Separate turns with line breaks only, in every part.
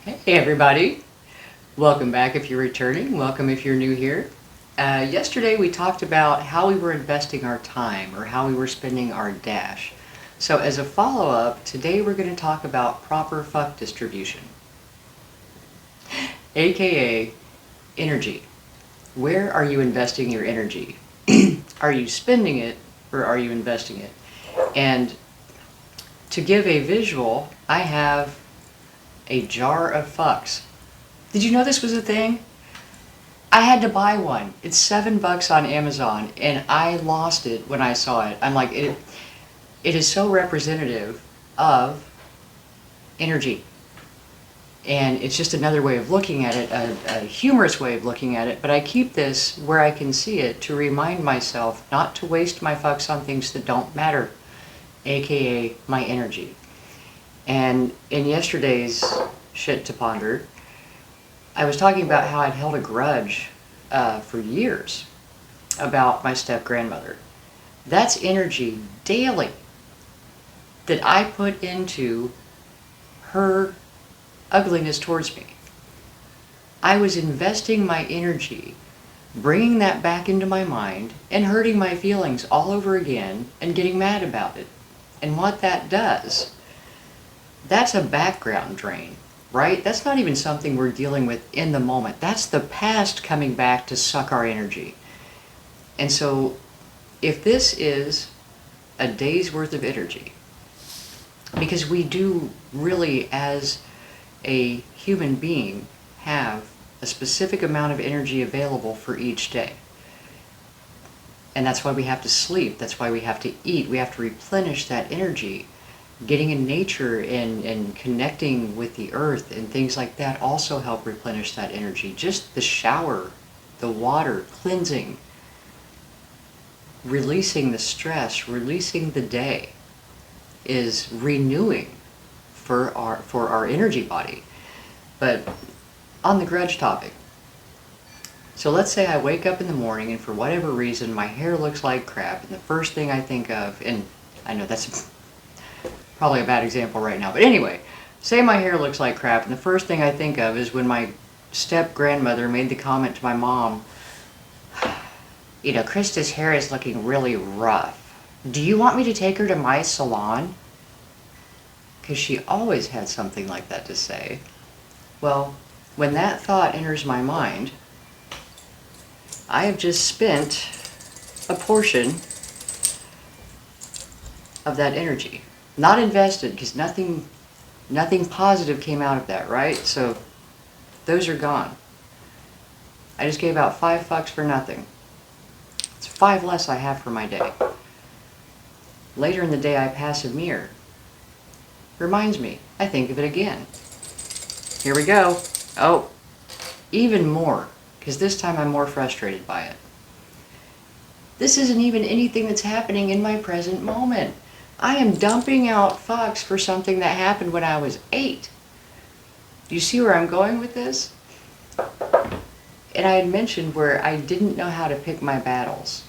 Hey everybody, welcome back if you're returning, welcome if you're new here. Yesterday we talked about how we were investing our time or how we were spending our dash. So as a follow-up, today we're going to talk about proper fuck distribution, aka energy. Where are you investing your energy? Are you spending it or are you investing it? And to give a visual, I have a jar of fucks. Did you know this was a thing? I had to buy one. It's $7 on Amazon, and I lost it when I saw it. I'm like, it is so representative of energy. And it's just another way of looking at it, a humorous way of looking at it. But I keep this where I can see it to remind myself not to waste my fucks on things that don't matter, aka my energy. And in yesterday's Shit to Ponder, I was talking about how I'd held a grudge for years about my step-grandmother. That's energy daily that I put into her ugliness towards me. I was investing my energy, bringing that back into my mind, and hurting my feelings all over again and getting mad about it. And what that does, that's a background drain. Right? That's not even something we're dealing with in the moment. That's the past coming back to suck our energy. And so, if this is a day's worth of energy, because we do really, as a human being, have a specific amount of energy available for each day. And that's why we have to sleep. That's why we have to eat. We have to replenish that energy. Getting in nature and connecting with the earth and things like that also help replenish that energy. Just the shower, the water, cleansing, releasing the stress, releasing the day is renewing for our energy body. But on the grudge topic, so let's say I wake up in the morning and for whatever reason my hair looks like crap, and the first thing I think of, and I know that's probably a bad example right now, but anyway, say my hair looks like crap, and the first thing I think of is when my step-grandmother made the comment to my mom, you know, Krista's hair is looking really rough. Do you want me to take her to my salon? Because she always had something like that to say. Well, when that thought enters my mind, I have just spent a portion of that energy. Not invested, because nothing positive came out of that, right? So those are gone. I just gave out 5 fucks for nothing. It's 5 less I have for my day. Later in the day I pass a mirror. Reminds me, I think of it again. Here we go. Oh, even more, because this time I'm more frustrated by it. This isn't even anything that's happening in my present moment. I am dumping out fucks for something that happened when I was 8. Do you see where I'm going with this? And I had mentioned where I didn't know how to pick my battles.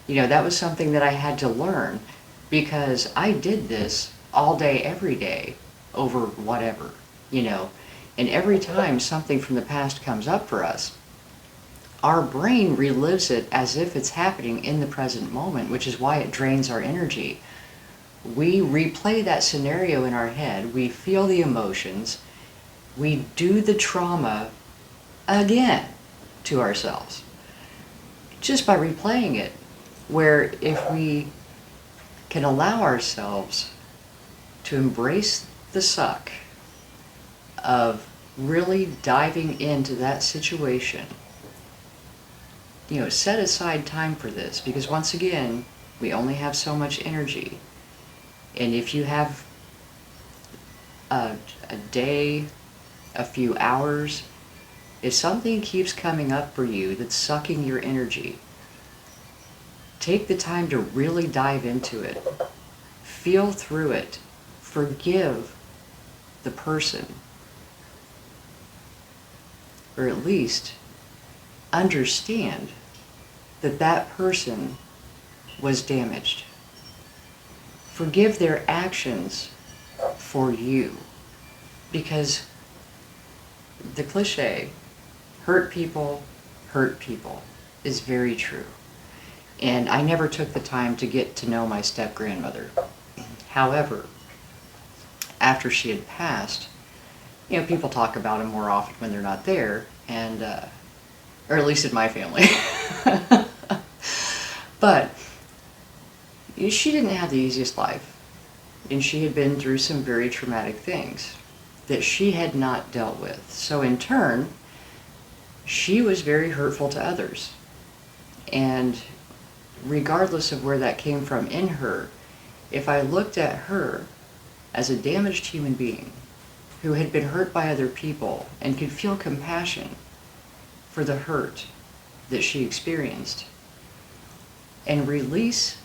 You know, that was something that I had to learn because I did this all day, every day, over whatever, you know. And every time something from the past comes up for us, our brain relives it as if it's happening in the present moment, which is why it drains our energy. We replay that scenario in our head, we feel the emotions, we do the trauma again to ourselves, just by replaying it. Where if we can allow ourselves to embrace the suck of really diving into that situation, you know, set aside time for this, because once again, we only have so much energy. And if you have a day, a few hours, if something keeps coming up for you that's sucking your energy, take the time to really dive into it. Feel through it. Forgive the person. Or at least understand that that person was damaged. Forgive their actions for you. Because the cliche, hurt people, is very true. And I never took the time to get to know my step-grandmother. However, after she had passed, people talk about them more often when they're not there, and or at least in my family. But she didn't have the easiest life, and she had been through some very traumatic things that she had not dealt with. So in turn, she was very hurtful to others. And regardless of where that came from in her, if I looked at her as a damaged human being who had been hurt by other people and could feel compassion for the hurt that she experienced and release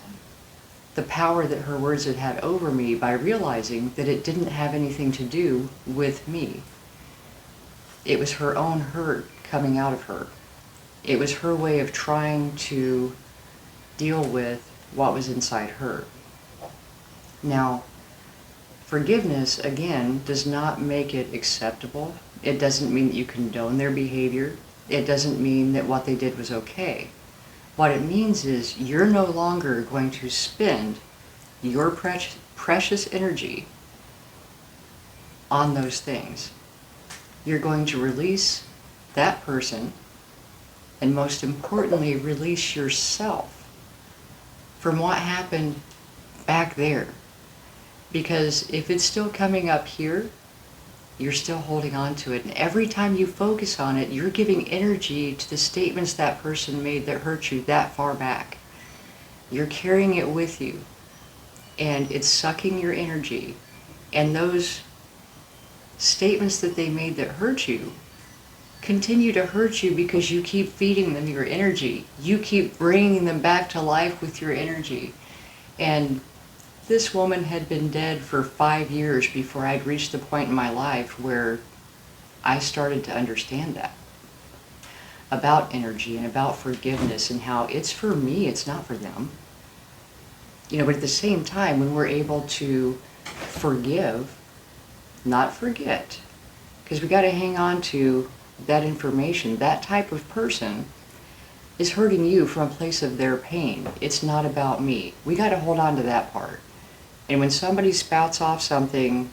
the power that her words had had over me by realizing that it didn't have anything to do with me. It was her own hurt coming out of her. It was her way of trying to deal with what was inside her. Now, forgiveness, again, does not make it acceptable. It doesn't mean that you condone their behavior. It doesn't mean that what they did was okay. What it means is you're no longer going to spend your precious energy on those things. You're going to release that person, and most importantly, release yourself from what happened back there. Because if it's still coming up here, you're still holding on to it. And every time you focus on it, you're giving energy to the statements that person made that hurt you that far back. You're carrying it with you, and it's sucking your energy. And those statements that they made that hurt you continue to hurt you because you keep feeding them your energy. You keep bringing them back to life with your energy. And this woman had been dead for 5 years before I'd reached the point in my life where I started to understand that about energy and about forgiveness and how it's for me, it's not for them. But at the same time, when we're able to forgive, not forget, because we got to hang on to that information. That type of person is hurting you from a place of their pain. It's not about me. We got to hold on to that part. And when somebody spouts off something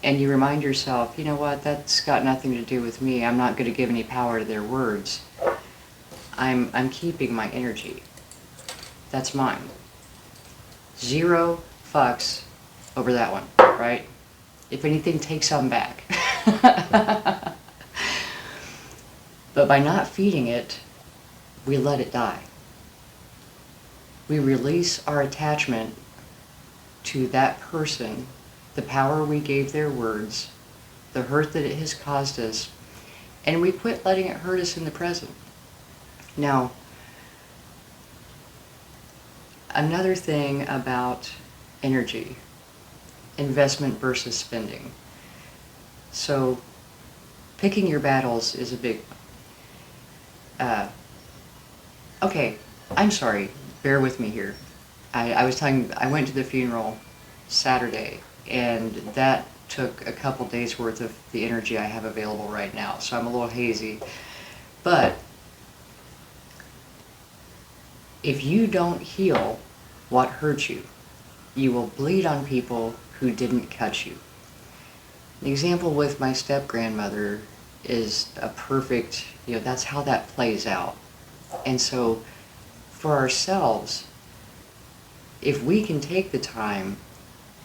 and you remind yourself, you know what, that's got nothing to do with me. I'm not going to give any power to their words. I'm keeping my energy. That's mine. 0 fucks over that one, right? If anything, take some back. But by not feeding it, we let it die. We release our attachment to that person, the power we gave their words, the hurt that it has caused us, and we quit letting it hurt us in the present. Now, another thing about energy, investment versus spending. So, picking your battles is a big one. Okay, I'm sorry, bear with me here. I went to the funeral Saturday, and that took a couple days worth of the energy I have available right now, so I'm a little hazy. But if you don't heal what hurt you, you will bleed on people who didn't cut you. An example with my step-grandmother is a perfect, that's how that plays out. And so for ourselves, if we can take the time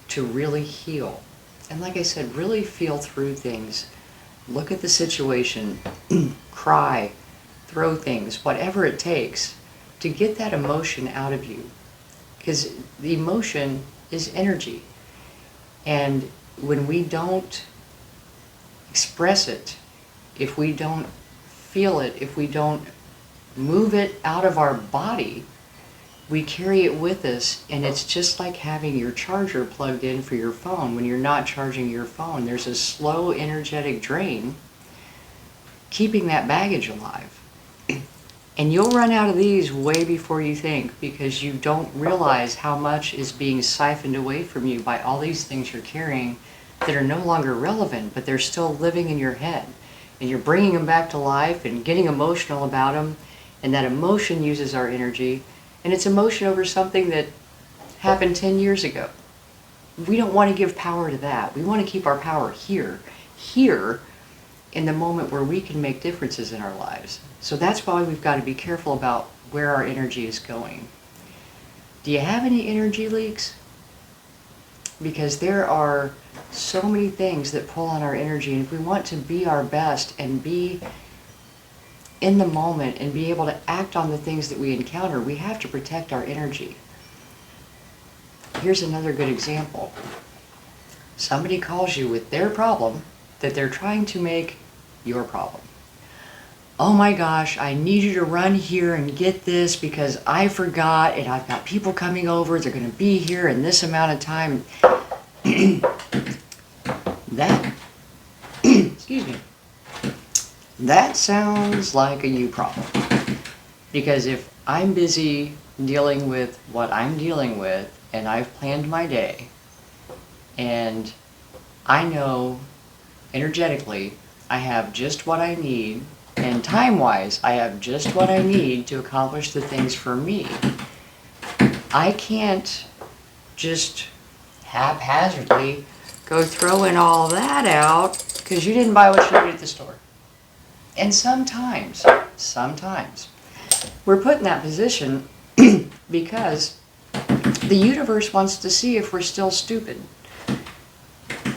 to really heal, and like I said, really feel through things, look at the situation, cry, throw things, whatever it takes to get that emotion out of you. Because the emotion is energy. And when we don't express it, if we don't feel it, if we don't move it out of our body, we carry it with us, and it's just like having your charger plugged in for your phone. When you're not charging your phone, there's a slow energetic drain keeping that baggage alive. And you'll run out of these way before you think, because you don't realize how much is being siphoned away from you by all these things you're carrying that are no longer relevant, but they're still living in your head. and you're bringing them back to life and getting emotional about them, and that emotion uses our energy, and it's emotion over something that happened 10 years ago. We don't want to give power to that. We want to keep our power here in the moment where we can make differences in our lives. So that's why we've got to be careful about where our energy is going. Do you have any energy leaks? Because there are so many things that pull on our energy, and if we want to be our best and be in the moment and be able to act on the things that we encounter, we have to protect our energy. Here's another good example. Somebody calls you with their problem that they're trying to make your problem. Oh my gosh, I need you to run here and get this because I forgot, and I've got people coming over, they're going to be here in this amount of time. That, excuse me, that sounds like a you problem. Because if I'm busy dealing with what I'm dealing with, and I've planned my day, and I know energetically I have just what I need, and time-wise I have just what I need to accomplish the things for me, I can't just haphazardly go throwing all that out because you didn't buy what you needed at the store. And sometimes, we're put in that position because the universe wants to see if we're still stupid.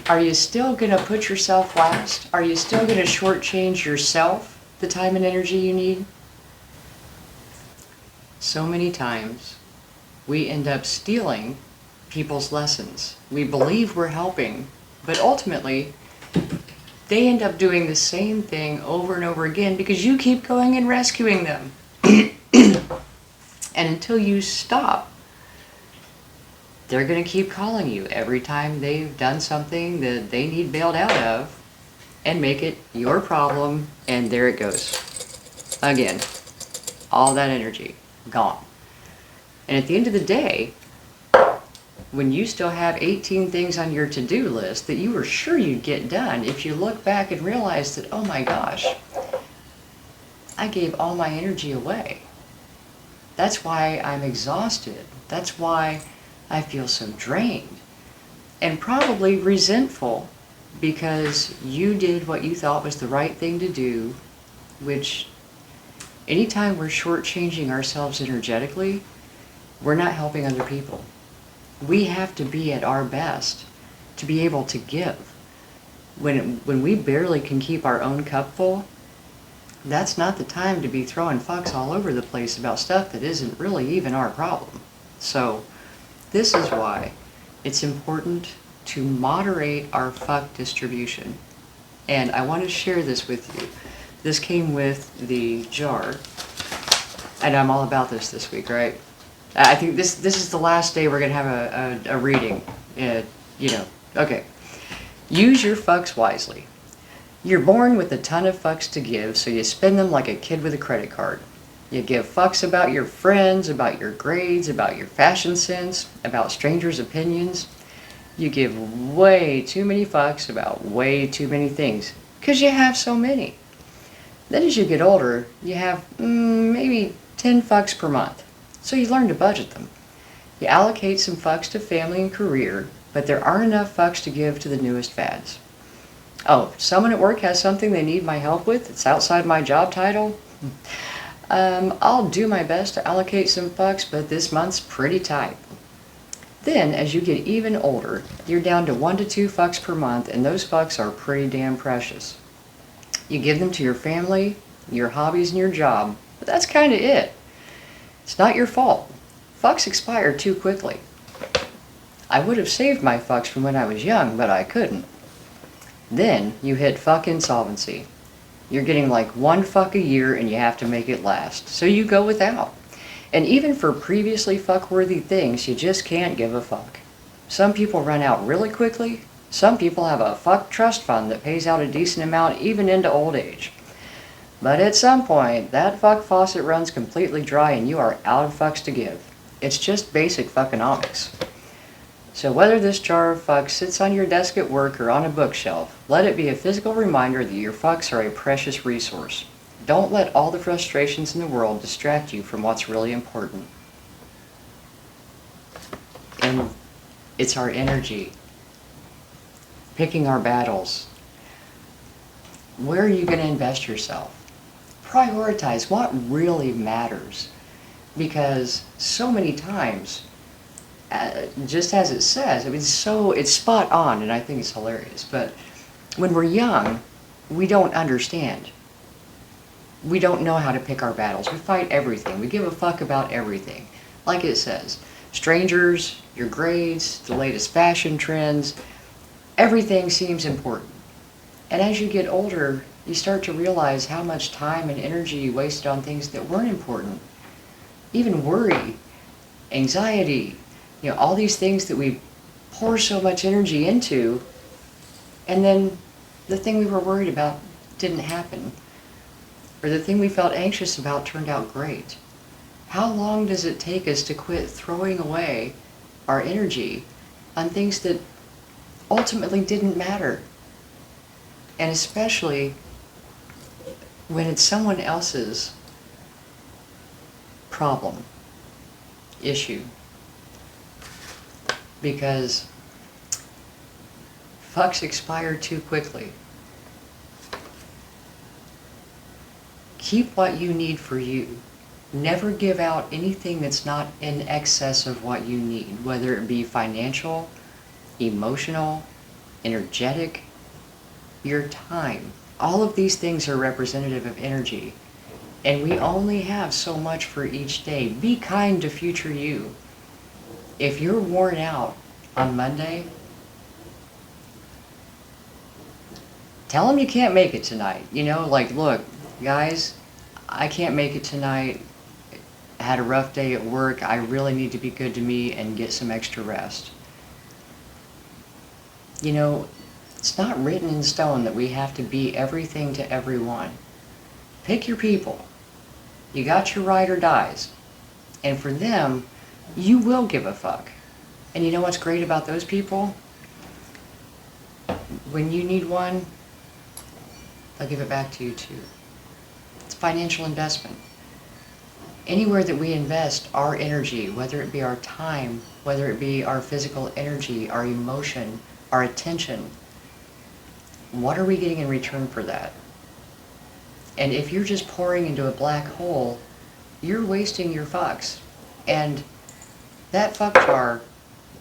Are you still going to put yourself last? Are you still going to shortchange yourself the time and energy you need? So many times we end up stealing people's lessons. We believe we're helping, but ultimately they end up doing the same thing over and over again because you keep going and rescuing them. And until you stop, they're going to keep calling you every time they've done something that they need bailed out of and make it your problem, and there it goes. Again, all that energy, gone. And at the end of the day, when you still have 18 things on your to-do list that you were sure you'd get done, if you look back and realize that, oh my gosh, I gave all my energy away. That's why I'm exhausted. That's why I feel so drained and probably resentful because you did what you thought was the right thing to do, which anytime we're shortchanging ourselves energetically, we're not helping other people. We have to be at our best to be able to give. When we barely can keep our own cup full, that's not the time to be throwing fucks all over the place about stuff that isn't really even our problem. So this is why it's important to moderate our fuck distribution. And I want to share this with you. This came with the jar. And I'm all about this week, right? I think this is the last day we're going to have a reading. Okay. Use your fucks wisely. You're born with a ton of fucks to give, so you spend them like a kid with a credit card. You give fucks about your friends, about your grades, about your fashion sense, about strangers' opinions. You give way too many fucks about way too many things, because you have so many. Then as you get older, you have maybe 10 fucks per month, so you learn to budget them. You allocate some fucks to family and career, but there aren't enough fucks to give to the newest fads. Oh, someone at work has something they need my help with, it's outside my job title. I'll do my best to allocate some fucks, but this month's pretty tight. Then, as you get even older, you're down to 1 to 2 fucks per month, and those fucks are pretty damn precious. You give them to your family, your hobbies, and your job, but that's kind of it. It's not your fault. Fucks expire too quickly. I would have saved my fucks from when I was young, but I couldn't. Then you hit fuck insolvency. You're getting like 1 fuck a year and you have to make it last, so you go without. And even for previously fuck-worthy things, you just can't give a fuck. Some people run out really quickly. Some people have a fuck trust fund that pays out a decent amount even into old age. But at some point, that fuck faucet runs completely dry and you are out of fucks to give. It's just basic fuckonomics. So whether this jar of fucks sits on your desk at work or on a bookshelf, let it be a physical reminder that your fucks are a precious resource. Don't let all the frustrations in the world distract you from what's really important. And it's our energy. Picking our battles. Where are you going to invest yourself? Prioritize what really matters. Because so many times, just as it says, I mean, it's spot on, and I think it's hilarious. But when we're young, we don't understand. We don't know how to pick our battles. We fight everything. We give a fuck about everything. Like it says, strangers, your grades, the latest fashion trends, everything seems important. And as you get older, you start to realize how much time and energy you wasted on things that weren't important. Even worry, anxiety, all these things that we pour so much energy into, and then the thing we were worried about didn't happen. Or the thing we felt anxious about turned out great. How long does it take us to quit throwing away our energy on things that ultimately didn't matter? And especially when it's someone else's problem, issue. Because fucks expire too quickly. Keep what you need for you. Never give out anything that's not in excess of what you need, whether it be financial, emotional, energetic, your time. All of these things are representative of energy. And we only have so much for each day. Be kind to future you. If you're worn out on Monday, tell them you can't make it tonight. Look, guys, I can't make it tonight. I had a rough day at work. I really need to be good to me and get some extra rest. It's not written in stone that we have to be everything to everyone. Pick your people. You got your ride or dies. And for them, you will give a fuck. And you know what's great about those people? When you need one, they'll give it back to you too. It's financial investment. Anywhere that we invest our energy, whether it be our time, whether it be our physical energy, our emotion, our attention, what are we getting in return for that? And if you're just pouring into a black hole, you're wasting your fucks. And that fuck jar,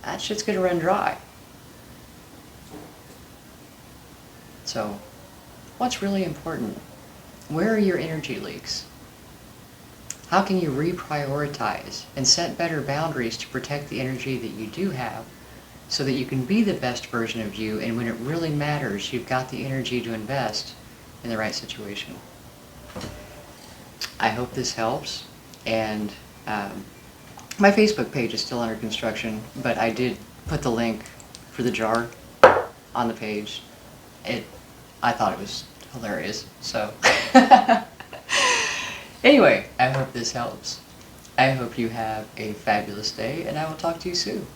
that shit's gonna run dry. So, what's really important? Where are your energy leaks? How can you reprioritize and set better boundaries to protect the energy that you do have so that you can be the best version of you, and when it really matters, you've got the energy to invest in the right situation. I hope this helps, and my Facebook page is still under construction, but I did put the link for the jar on the page. I thought it was hilarious, so. Anyway, I hope this helps. I hope you have a fabulous day, and I will talk to you soon.